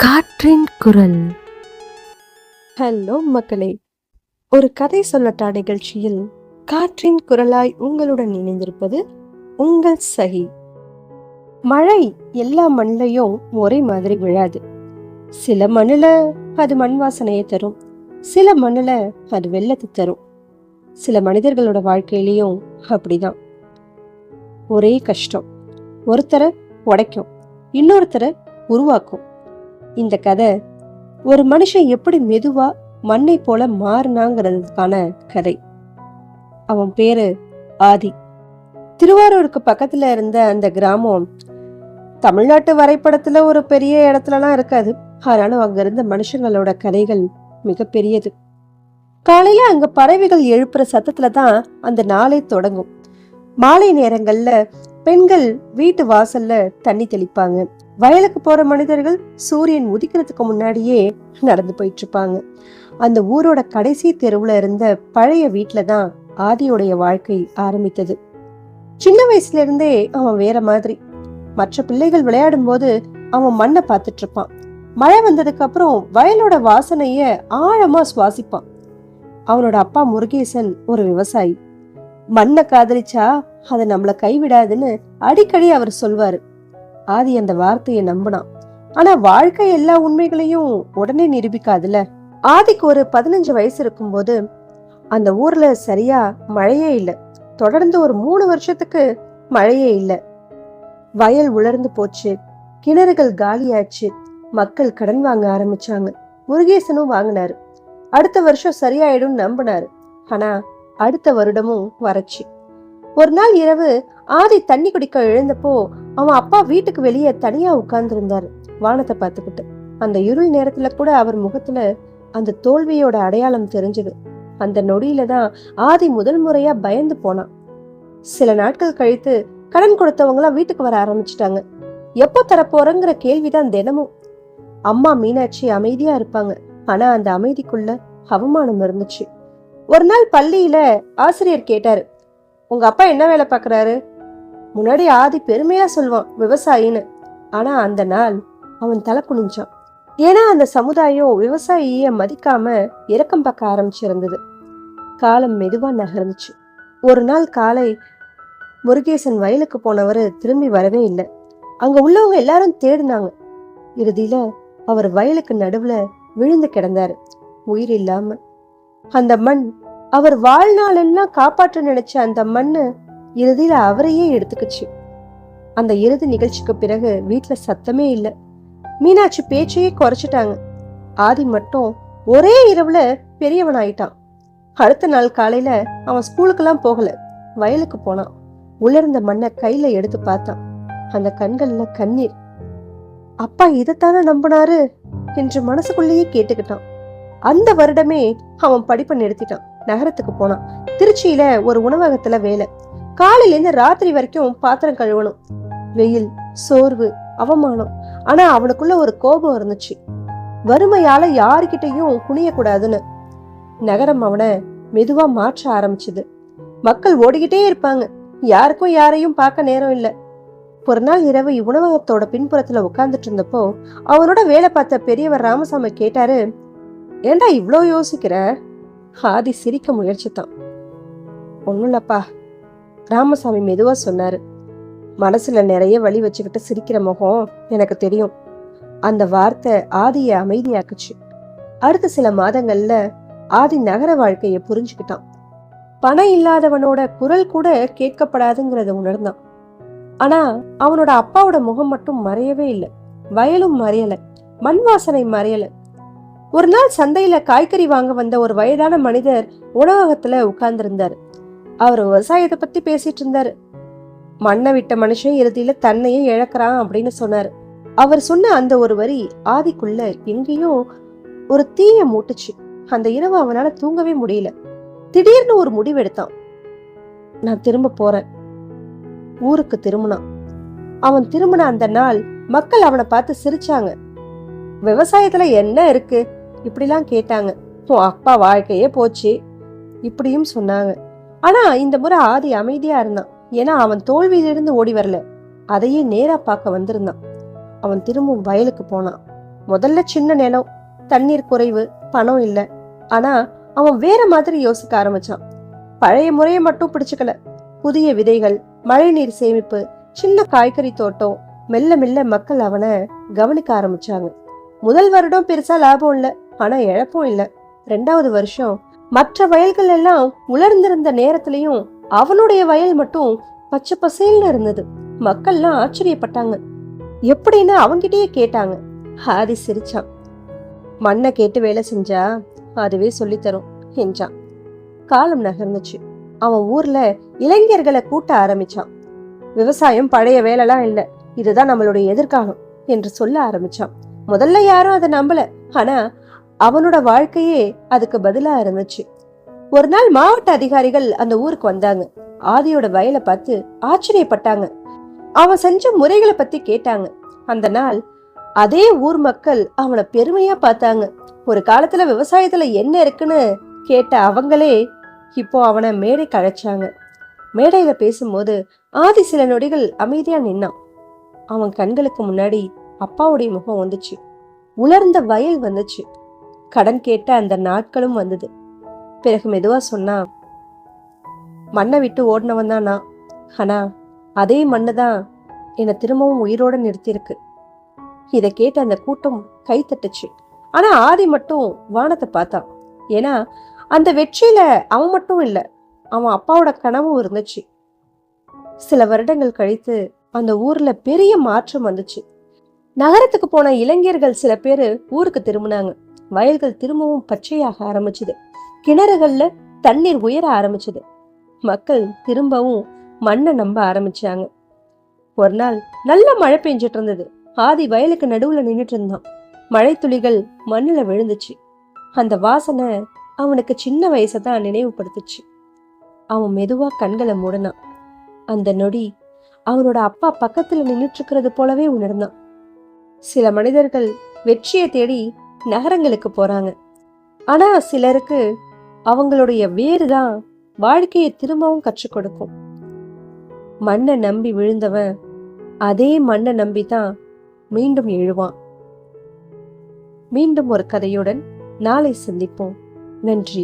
காற்றின் குரல். ஹலோ மக்களே, ஒரு கதை சொல்லட்டா நிகழ்ச்சியில் காற்றின் குரலாய் உங்களுடன் இணைந்திருப்பது உங்கள் சகி. மழை எல்லா மண்ணிலையும் ஒரே மாதிரி விழாது. சில மண்ணுல அது மண் வாசனையை தரும், சில மண்ணுல அது வெள்ளத்தை தரும். சில மனிதர்களோட வாழ்க்கையிலையும் அப்படிதான். ஒரே கஷ்டம் ஒருத்தரை உடைக்கும், இன்னொருத்தரை உருவாக்கும். இந்த கதை ஒரு மனுஷன் எப்படி மெதுவா மண்ணை போல மாறினாங்கிறதுக்கான கதை. அவன் பேரு ஆதி. திருவாரூருக்கு பக்கத்துல இருந்த அந்த கிராமம் தமிழ்நாட்டு வரைபடத்துல ஒரு பெரிய இடத்துலலாம் இருக்காது. ஆனாலும் அங்க இருந்த மனுஷங்களோட கதைகள் மிக பெரியது. காலையில அங்க பறவைகள் எழுப்புற சத்தத்துலதான் அந்த நாளே தொடங்கும். மாலை நேரங்கள்ல பெண்கள் வீட்டு வாசல்ல தண்ணி தெளிப்பாங்க. வயலுக்கு போற மனிதர்கள் சூரியன் உதிக்கிறதுக்கு முன்னாடியே நடந்து போயிட்டு இருப்பாங்க. அந்த ஊரோட கடைசி தெருவுல இருந்த பழைய வீட்டுலதான் ஆதியோடைய வாழ்க்கை ஆரம்பித்தது. சின்ன வயசுல இருந்தே அவன் வேற மாதிரி. மற்ற பிள்ளைகள் விளையாடும் போது அவன் மண்ணை பார்த்துட்டு இருப்பான். மழை வந்ததுக்கு அப்புறம் வயலோட வாசனைய ஆழமா சுவாசிப்பான். அவனோட அப்பா முருகேசன் ஒரு விவசாயி. மண்ணை காதலிச்சா அதை நம்மளை கைவிடாதுன்னு அடிக்கடி அவர் சொல்வாரு. ஆதி அந்த வார்த்தையை நம்பினான். ஆனா வாழ்க்கை எல்லா உண்மைகளையும் உடனே நிரூபிக்காதுல. ஆதிக்கு ஒரு 15 வயசு இருக்கும்போது அந்த ஊர்ல சரியா மழையே இல்லை. தொடர்ந்து ஒரு 3 வருஷத்துக்கு மழையே இல்லை. வயல் உலர்ந்து போச்சு, கிணறுகள் காலியாச்சு, மக்கள் கடன் வாங்க ஆரம்பிச்சாங்க. முருகேசனும் வாங்கினாரு. அடுத்த வருஷம் சரியாயிடும் நம்பினாரு. ஆனா அடுத்த வருடமும் வறட்சி. ஒரு நாள் இரவு ஆதி தண்ணி குடிக்க எழுந்தப்போ அவன் அப்பா வீட்டுக்கு வெளியே தனியா உட்கார்ந்து இருந்தாரு, வானத்தை பார்த்துக்கிட்டு. அந்த இருள் நேரத்துல கூட அவர் முகத்துல அந்த தோல்வியோட அடையாளம் தெரிஞ்சது. அந்த நொடியில தான் ஆதி முதல் முறையா பயந்து போனான். சில நாட்கள் கழித்து கடன் கொடுத்தவங்க எல்லாம் வீட்டுக்கு வர ஆரம்பிச்சுட்டாங்க. எப்போ தரப்போறங்கிற கேள்விதான் தினமும். அம்மா மீனாட்சி அமைதியா இருப்பாங்க. ஆனா அந்த அமைதிக்குள்ள அவமானம் இருந்துச்சு. ஒரு நாள் பள்ளியில ஆசிரியர் கேட்டாரு, உங்க அப்பா என்ன வேலை பாக்குறாரு? முன்னாடி ஆதி பெருமையா சொல்வான், விவசாயின்னு. ஆனா அந்த நாள் அவன் தலை குனிஞ்சான். ஏன்னா அந்த சமுதாயம் விவசாயிய மதிக்காம இரக்கம் பார்க்க ஆரம்பிச்சிருந்தது. காலம் மெதுவா நகர்ந்துச்சு. ஒரு நாள் காலை முருகேசன் வயலுக்கு போனவரு திரும்பி வரவே இல்லை. அங்க உள்ளவங்க எல்லாரும் தேடினாங்க. இறுதியில அவர் வயலுக்கு நடுவுல விழுந்து கிடந்தாரு, உயிர் இல்லாம. அந்த மண், அவர் வாழ்நாள் எல்லாம் காப்பாற்ற நினைச்ச அந்த மண்ணு இறுதியில அவரையே எடுத்துக்குச்சு. அந்த இறுதி நிகழ்ச்சிக்கு பிறகு வீட்டுல சத்தமே இல்லை. மீனாட்சி பேச்சையே குறைச்சிட்டாங்க. ஆதி மட்டும் ஒரே இரவுல பெரியவன் ஆயிட்டான். அடுத்த நாள் காலையில அவன் ஸ்கூலுக்கெல்லாம் போகல, வயலுக்கு போனான். உலர்ந்த மண்ணை கையில எடுத்து பார்த்தான். அந்த கண்கள்ல கண்ணீர். அப்பா இதைத்தானே நம்பினாரு என்று மனசுக்குள்ளேயே கேட்டுக்கிட்டான். அந்த வருடமே அவன் படிப்பை நிறுத்திட்டான். நகரத்துக்கு போனான். திருச்சியில ஒரு உணவகத்துல வேலை. காலையில இருந்து ராத்திரி வரைக்கும் பாத்திரம் கழுவணும். வெயில், சோர்வு, அவமானம். ஆனா அவனுக்குள்ள ஒரு கோபம் இருந்துச்சு. வறுமையால யாருக்கிட்டையும் குனிய கூடாதுன்னு. நகரம் அவனை மெதுவா மாற்ற ஆரம்பிச்சது. மக்கள் ஓடிக்கிட்டே இருப்பாங்க, யாருக்கும் யாரையும் பார்க்க நேரம் இல்லை. ஒரு நாள் இரவு உணவகத்தோட பின்புறத்துல உட்கார்ந்துட்டு இருந்தப்போ அவனோட வேலை பார்த்த பெரியவர் ராமசாமி கேட்டாரு, ஏண்டா இவ்ளோ யோசிக்கிற? ஆதி சிரிக்க முயற்சித்தான். ஒண்ணும் இல்லப்பா, ராமசாமி மெதுவா சொன்னாரு. மனசுல நிறைய வலி வச்சுக்கிட்டு சிரிக்கிற முகம் எனக்கு தெரியும். அந்த வார்த்தை ஆதிய அமைதியாக்குச்சு. அடுத்த சில மாதங்கள்ல ஆதி நகர வாழ்க்கைய புரிஞ்சுக்கிட்டான். பணம் இல்லாதவனோட குரல் கூட கேட்கப்படாதுங்கிறத உணர்ந்தான். ஆனா அவனோட அப்பாவோட முகம் மட்டும் மறையவே இல்லை. வயலும் மறையல, மண் வாசனை மறையல. ஒரு நாள் சந்தையில காய்கறி வாங்க வந்த ஒரு வயதான மனிதர் உணவகத்துல உட்கார்ந்து இருந்தாரு. அவர் விவசாயத்தை பத்தி பேசிட்டு இருந்தாரு. மண்ணை விட்ட மனுஷன் இறுதியில தன்னையே இழக்கிறான் அப்படின்னு சொன்னாரு. அவர் சொன்ன அந்த ஒரு வரி ஆதிக்குள்ள எங்கேயோ ஒரு தீய மூட்டுச்சு. அந்த இரவு அவனால தூங்கவே முடியல. திடீர்னு ஒரு முடிவு எடுத்தான். நான் திரும்ப போறேன். ஊருக்கு திரும்பினான். அவன் திரும்பின அந்த நாள் மக்கள் அவனை பார்த்து சிரிச்சாங்க. விவசாயத்துல என்ன இருக்கு இப்படிலாம் கேட்டாங்க. உன் அப்பா வாழ்க்கையே போச்சு இப்படியும் சொன்னாங்க. ஆனா இந்த முறை ஆதி அமைதியா இருந்தான். ஏன்னா அவன் தோல்வியிலிருந்து ஓடி வரல, அதையே நேரா பார்க்க வந்திருந்தான். அவன் திரும்பவும் வயலுக்கு போனான். முதல்ல சின்ன நிலம், தண்ணீர் குறைவு, பணம் இல்ல. ஆனா அவன் வேற மாதிரி யோசிக்க ஆரம்பிச்சான். பழைய முறையை மட்டும் பிடிச்சுக்கல. புதிய விதைகள், மழைநீர் சேமிப்பு, சின்ன காய்கறி தோட்டம், மெல்ல மெல்ல மக்கள் அவனை கவனிக்க ஆரம்பிச்சாங்க. முதல் வருடம் பெருசா லாபம் இல்ல, ஆனா இழப்பும் இல்ல. 2வது வருஷம் மற்ற வயல்கள் எல்லாம் உலர்ந்திருந்த நேரத்திலையும் அவனுடைய வயல் மட்டும் பச்சை பசேல்னு இருந்தது. மக்கள்லாம் ஆச்சரியப்பட்டாங்க. எப்படின்னு அவங்கிட்டயே கேட்டாங்க. ஆதி சிரிச்சான். மண்ணை கேட்டு வேலை செஞ்சா அதுவே சொல்லித்தரும் என்றான். காலம் நகர்ந்துச்சு. அவன் ஊர்ல இளைஞர்களை கூட்ட ஆரம்பிச்சான். விவசாயம் பழைய வேலைலாம் இல்ல, இதுதான் நம்மளுடைய எதிர்காலம் என்று சொல்ல ஆரம்பிச்சான். முதல்ல யாரும் அதை நம்பல. ஆனா அவனோட வாழ்க்கையே அதுக்கு பதிலா இருந்துச்சு. ஒரு நாள் மாவட்ட அதிகாரிகள் அந்த ஊருக்கு வந்தாங்க. ஆதியோட வயலை பார்த்து ஆச்சரியப்பட்டாங்க. அவன் செஞ்ச முறைகளை பத்தி கேட்டாங்க. அந்த நாள் அதே ஊர் மக்கள் அவனை பெருமையா பார்த்தாங்க. ஒரு காலத்துல விவசாயத்துல என்ன இருக்குன்னு கேட்ட அவங்களே இப்போ அவனை மேடை கழைச்சாங்க. மேடையில பேசும்போது ஆதி சில நொடிகள் அமைதியா நின்னான். அவன் கண்களுக்கு முன்னாடி அப்பாவுடைய முகம் வந்துச்சு. உலர்ந்த வயல் வந்துச்சு. கடன் கேட்ட அந்த நாட்களும் வந்தது. பிறகு மெதுவா சொன்னா, மண்ணை விட்டு ஓடினவன் தான் நான். ஆனா அதே மண்ணு தான் என்னை திரும்பவும் உயிரோட நிறுத்திருக்கு. இதை கேட்ட அந்த கூட்டம் கை தட்டுச்சு. ஆனா ஆதி மட்டும் வானத்தை பார்த்தான். ஏன்னா அந்த வெற்றியில அவன் மட்டும் இல்ல, அவன் அப்பாவோட கனவும் இருந்துச்சு. சில வருடங்கள் கழித்து அந்த ஊர்ல பெரிய மாற்றம் வந்துச்சு. நகரத்துக்கு போன இளைஞர்கள் சில பேரு ஊருக்கு திரும்பினாங்க. வயல்கள் திரும்பவும் பச்சையாக ஆரம்பிச்சுது. கிணறுகள்ல தண்ணீர் உயர ஆரம்பிச்சது. மக்கள் திரும்பவும் மண்ணை நம்ப ஆரம்பிச்சாங்க. ஒரு நாள் நல்ல மழை பெஞ்சிட்டு இருந்தது. ஆதி வயலுக்கு நடுவுல நின்னுட்டு இருந்தான். மழை துளிகள் மண்ணுல விழுந்துச்சு. அந்த வாசனை அவனுக்கு சின்ன வயசைதான் நினைவுபடுத்துச்சு. அவன் மெதுவா கண்களை மூடினான். அந்த நொடி அவனோட அப்பா பக்கத்துல நின்னுட்டு இருக்கிறது போலவே உணர்ந்தான். சில மனிதர்கள் வெற்றியை தேடி நகரங்களுக்கு போறாங்க. ஆனா சிலருக்கு அவங்களுடைய வேறுதான் வாழ்க்கையை திரும்பவும் கற்றுக் கொடுக்கும். மண்ணை நம்பி விழுந்தவன் அதே மண்ணை நம்பிதான் மீண்டும் எழுவான். மீண்டும் ஒரு கதையுடன் நாளை சந்திப்போம். நன்றி.